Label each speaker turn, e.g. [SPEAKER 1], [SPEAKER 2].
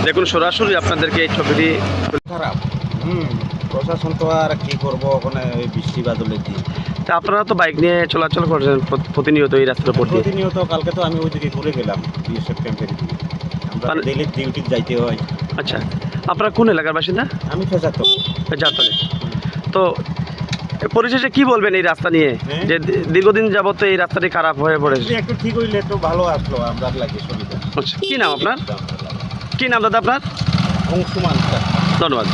[SPEAKER 1] দেখুন সরাসরি আপনাদেরকে এই ছবিটি
[SPEAKER 2] খারাপ। প্রশাসন তো আর কি করবো, ওখানে ওই বৃষ্টি বাদলের দিন।
[SPEAKER 1] তা আপনারা তো বাইক নিয়ে চলাচল করছেন প্রতিনিয়ত এই রাস্তার উপর দিয়ে।
[SPEAKER 2] প্রতিনিয়ত কালকে তো আমি ওইদিকে ঘুরে গেলাম বিএসএফ ক্যাম্পের দিকে। আমরা ডেইলি ডিউটি যাইতে হয়।
[SPEAKER 1] আচ্ছা, আপনারা কোন এলাকার বাসিন্দা?
[SPEAKER 2] আমি ফেসাতো
[SPEAKER 1] যাত্রালে। তো পরিশেষে কি বলবেন এই রাস্তা নিয়ে, যে দীর্ঘদিন যাবত এই রাস্তাটি খারাপ হয়ে পড়েছে?
[SPEAKER 2] একটু ঠিক হইলে একটু ভালো আসলো, আমরা লাগে সুবিধা।
[SPEAKER 1] আচ্ছা, কি নাম আপনার? কি নাম দাদা আপনার?
[SPEAKER 2] অংশুমান।
[SPEAKER 1] ধন্যবাদ।